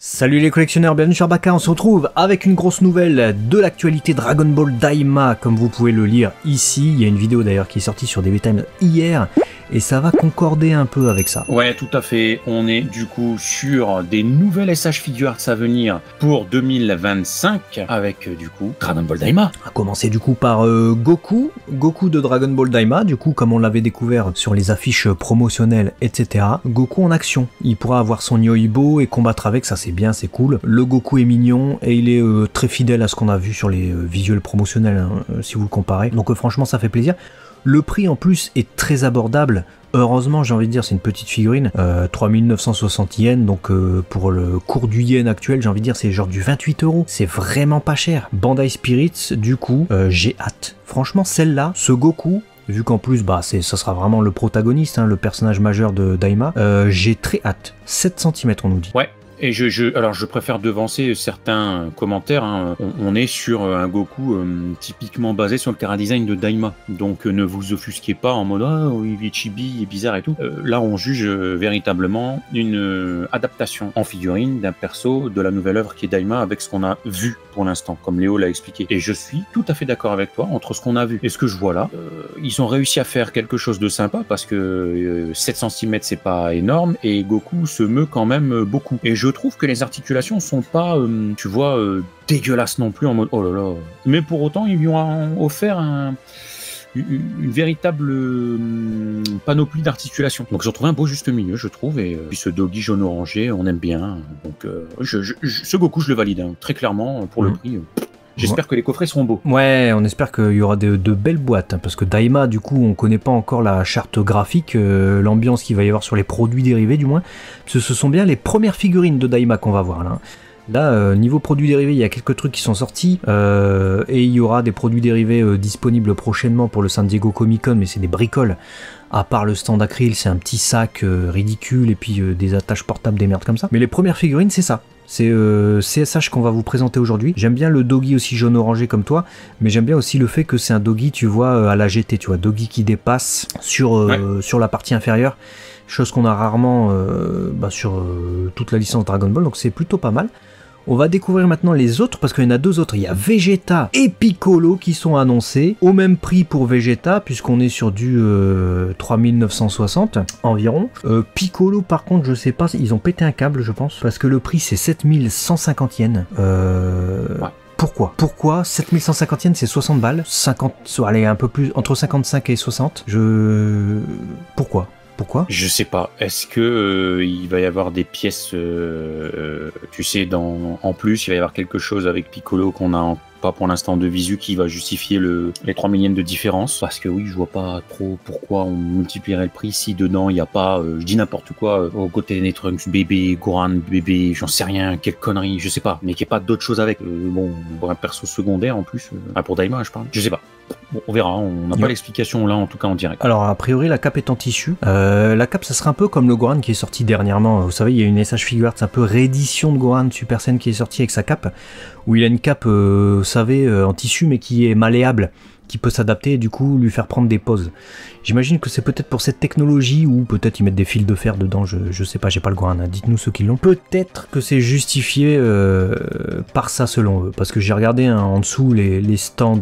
Salut les collectionneurs, bienvenue sur Baka, on se retrouve avec une grosse nouvelle de l'actualité Dragon Ball Daima, comme vous pouvez le lire ici. Il y a une vidéo d'ailleurs qui est sortie sur DB Times hier, et ça va concorder un peu avec ça. Ouais, tout à fait. On est du coup sur des nouvelles SH Figure Arts à venir pour 2025 avec du coup Dragon Ball Daima. On va commencer du coup par Goku de Dragon Ball Daima, du coup comme on l'avait découvert sur les affiches promotionnelles, etc. Goku en action, il pourra avoir son Yoibo et combattre avec, ça c'est bien, c'est cool. Le Goku est mignon et il est très fidèle à ce qu'on a vu sur les visuels promotionnels, hein, si vous le comparez. Donc franchement ça fait plaisir. Le prix en plus est très abordable. Heureusement, j'ai envie de dire, c'est une petite figurine, 3960 yens, donc pour le cours du yen actuel, j'ai envie de dire, c'est genre du 28 €. C'est vraiment pas cher. Bandai Spirits, du coup, j'ai hâte. Franchement, celle-là, ce Goku, vu qu'en plus, bah, ça sera vraiment le protagoniste, hein, le personnage majeur de Daima, j'ai très hâte. 7 cm, on nous dit. Ouais. Et alors je préfère devancer certains commentaires, hein. On est sur un Goku typiquement basé sur le chara-design de Daima. Donc ne vous offusquez pas en mode « Ah, il est chibi, il est bizarre et tout ». Là on juge véritablement une adaptation en figurine d'un perso de la nouvelle œuvre qui est Daima avec ce qu'on a vu pour l'instant, comme Léo l'a expliqué. Et je suis tout à fait d'accord avec toi, entre ce qu'on a vu et ce que je vois là, ils ont réussi à faire quelque chose de sympa parce que 7 cm c'est pas énorme et Goku se meut quand même beaucoup. Et je trouve que les articulations sont pas, tu vois, dégueulasses non plus en mode oh là là. Mais pour autant, ils lui ont offert une véritable panoplie d'articulations. Donc j'ai trouvé un beau juste milieu, je trouve. Et puis ce doggy jaune orangé, on aime bien. Donc ce Goku, je le valide, hein, très clairement pour le prix. J'espère que les coffrets seront beaux. Ouais, on espère qu'il y aura de belles boîtes, hein, parce que Daima, du coup, on connaît pas encore la charte graphique, l'ambiance qu'il va y avoir sur les produits dérivés, du moins. Parce que ce sont bien les premières figurines de Daima qu'on va voir, là. Là, niveau produits dérivés, il y a quelques trucs qui sont sortis, et il y aura des produits dérivés disponibles prochainement pour le San Diego Comic Con, mais c'est des bricoles. À part le stand acryl, c'est un petit sac ridicule, et puis des attaches portables, des merdes comme ça. Mais les premières figurines, c'est ça. C'est CSH qu'on va vous présenter aujourd'hui. J'aime bien le doggy aussi jaune orangé comme toi, mais j'aime bien aussi le fait que c'est un doggy, tu vois, à la GT, tu vois, doggy qui dépasse sur la partie inférieure, chose qu'on a rarement sur toute la licence Dragon Ball, donc c'est plutôt pas mal. On va découvrir maintenant les autres, parce qu'il y en a deux autres. Il y a Vegeta et Piccolo qui sont annoncés, au même prix pour Vegeta, puisqu'on est sur du 3960 environ. Piccolo, par contre, je sais pas, ils ont pété un câble, je pense, parce que le prix c'est 7150 yens. Pourquoi 7150 yens, c'est 60 balles, 50, allez, un peu plus, entre 55 et 60. Pourquoi ? Je sais pas. Est-ce que il va y avoir des pièces, tu sais, en plus, il va y avoir quelque chose avec Piccolo qu'on a pas pour l'instant de visu qui va justifier les 3 000 yens de différence. Parce que oui, je vois pas trop pourquoi on multiplierait le prix si dedans il y a pas, je dis n'importe quoi, au côté des Trunks bébé, Goran bébé, j'en sais rien, quelle connerie, je sais pas, mais qu'il n'y ait pas d'autre chose avec. Bon, pour un perso secondaire en plus, pour Daima, je parle, je sais pas. Bon, on verra, on n'a pas l'explication là en tout cas en direct. Alors a priori la cape est en tissu. La cape ça sera un peu comme le Gohan qui est sorti dernièrement. Vous savez, il y a une SH Figure Arts un peu réédition de Gohan Super Saiyan qui est sortie avec sa cape, où il a une cape, vous savez, en tissu mais qui est malléable, qui peut s'adapter et du coup lui faire prendre des pauses. J'imagine que c'est peut-être pour cette technologie ou peut-être ils mettent des fils de fer dedans, je sais pas, j'ai pas le Gohan, hein. Dites-nous ceux qui l'ont. Peut-être que c'est justifié par ça selon eux, parce que j'ai regardé, hein, en dessous les stands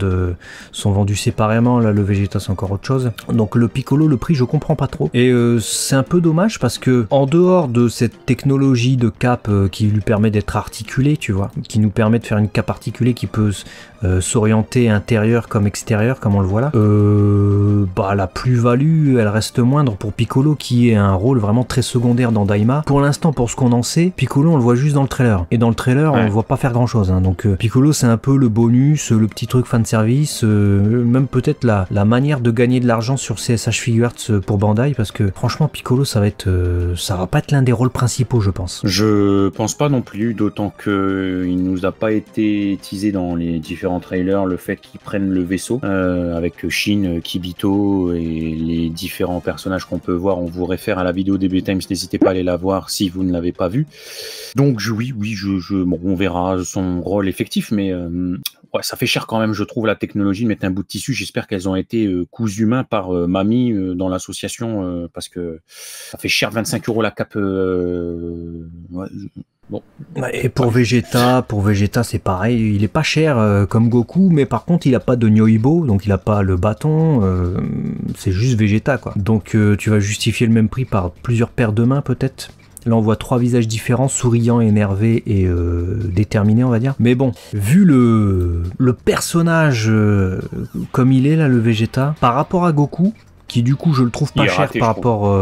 sont vendus séparément, là le Vegeta c'est encore autre chose. Donc le Piccolo, le prix je comprends pas trop. Et c'est un peu dommage parce que en dehors de cette technologie de cape qui lui permet d'être articulé, tu vois, qui nous permet de faire une cape articulée qui peut s'orienter intérieur comme extérieur, comme on le voit là, la plus-value elle reste moindre pour Piccolo qui est un rôle vraiment très secondaire dans Daima. Pour l'instant, pour ce qu'on en sait, Piccolo on le voit juste dans le trailer, et dans le trailer on le voit pas faire grand chose, hein. Donc Piccolo c'est un peu le bonus, le petit truc fanservice, même peut-être la manière de gagner de l'argent sur CSH Figure Arts pour Bandai, parce que franchement Piccolo ça va pas être l'un des rôles principaux, je pense. Je pense pas non plus, d'autant que il nous a pas été teasé dans les différents trailers le fait qu'ils prennent le vaisseau avec Shin, Kibito et les différents personnages qu'on peut voir. On vous réfère à la vidéo DB Times, n'hésitez pas à aller la voir si vous ne l'avez pas vue. Donc oui, bon, on verra son rôle effectif, mais ouais, ça fait cher quand même, je trouve, la technologie de mettre un bout de tissu. J'espère qu'elles ont été cousues main par Mamie dans l'association, parce que ça fait cher, 25 € la cape. Ouais, Bon. Et pour Vegeta, c'est pareil, il est pas cher comme Goku, mais par contre il a pas de Nyoibo, donc il a pas le bâton, c'est juste Vegeta quoi. Donc tu vas justifier le même prix par plusieurs paires de mains peut-être. Là on voit 3 visages différents, souriants, énervés et déterminés on va dire. Mais bon, vu le personnage comme il est là, le Vegeta, par rapport à Goku, qui du coup je le trouve pas cher raté, par rapport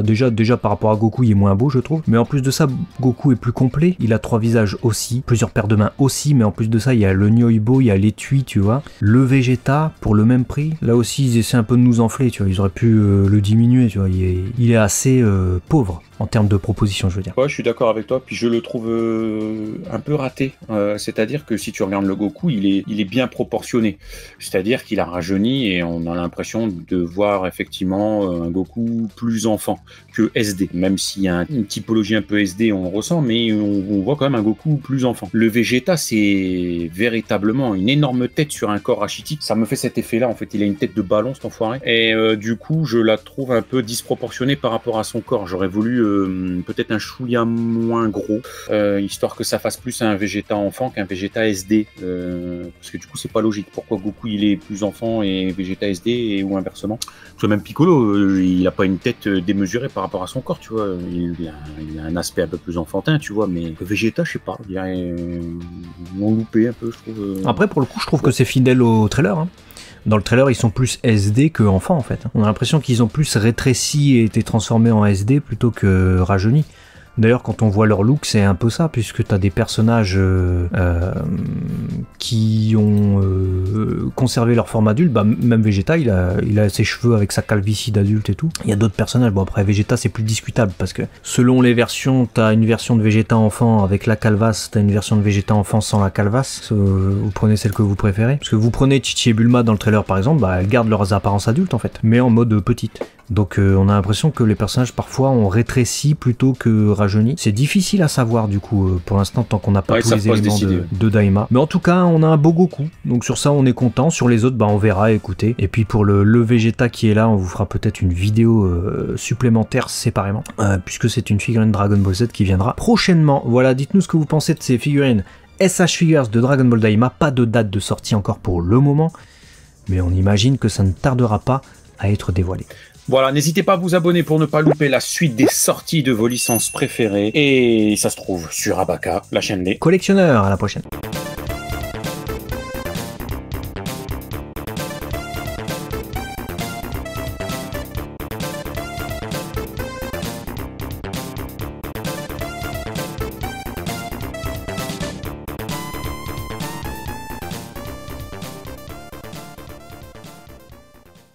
déjà par rapport à Goku il est moins beau je trouve, mais en plus de ça Goku est plus complet, il a 3 visages aussi, plusieurs paires de mains aussi, mais en plus de ça il y a le Nyoibo, il y a l'étui tu vois, le Vegeta pour le même prix, là aussi ils essaient un peu de nous enfler tu vois, ils auraient pu le diminuer tu vois, il est assez pauvre en termes de propositions, je veux dire. Ouais, je suis d'accord avec toi, puis je le trouve un peu raté. C'est-à-dire que si tu regardes le Goku, il est bien proportionné. C'est-à-dire qu'il a rajeuni et on a l'impression de voir effectivement un Goku plus enfant que SD. Même s'il y a une typologie un peu SD, on le ressent, mais on voit quand même un Goku plus enfant. Le Vegeta, c'est véritablement une énorme tête sur un corps rachitique. Ça me fait cet effet-là, en fait. Il a une tête de ballon, cet enfoiré. Et du coup, je la trouve un peu disproportionnée par rapport à son corps. J'aurais voulu peut-être un chouïa moins gros, histoire que ça fasse plus un Vegeta enfant qu'un Vegeta SD, parce que du coup c'est pas logique. Pourquoi Goku il est plus enfant et Vegeta SD ou inversement? Parce que même Piccolo, il a pas une tête démesurée par rapport à son corps, tu vois. Il a un aspect un peu plus enfantin, tu vois, mais Vegeta, je sais pas, ils l'ont loupé un peu, je trouve. Après pour le coup je trouve que c'est fidèle au trailer, hein. Dans le trailer, ils sont plus SD que enfants en fait. On a l'impression qu'ils ont plus rétréci et été transformés en SD plutôt que rajeunis. D'ailleurs, quand on voit leur look, c'est un peu ça, puisque tu as des personnages qui ont conservé leur forme adulte. Bah, même Vegeta, il a ses cheveux avec sa calvitie d'adulte et tout. Il y a d'autres personnages. Bon, après, Vegeta, c'est plus discutable, parce que selon les versions, tu as une version de Vegeta enfant avec la calvasse, tu as une version de Vegeta enfant sans la calvasse. Vous prenez celle que vous préférez. Parce que vous prenez Chichi et Bulma dans le trailer, par exemple, bah, elles gardent leurs apparences adultes, en fait, mais en mode petite. Donc on a l'impression que les personnages parfois ont rétréci plutôt que rajeuni. C'est difficile à savoir du coup pour l'instant tant qu'on n'a pas tous les éléments de Daima. Mais en tout cas on a un beau Goku. Donc sur ça on est content. Sur les autres bah on verra, écoutez. Et puis pour le Vegeta qui est là, on vous fera peut-être une vidéo supplémentaire séparément. Puisque c'est une figurine Dragon Ball Z qui viendra prochainement. Voilà, dites-nous ce que vous pensez de ces figurines SH Figures de Dragon Ball Daima. Pas de date de sortie encore pour le moment. Mais on imagine que ça ne tardera pas à être dévoilé. Voilà, n'hésitez pas à vous abonner pour ne pas louper la suite des sorties de vos licences préférées. Et ça se trouve sur Abaka, la chaîne des collectionneurs. À la prochaine.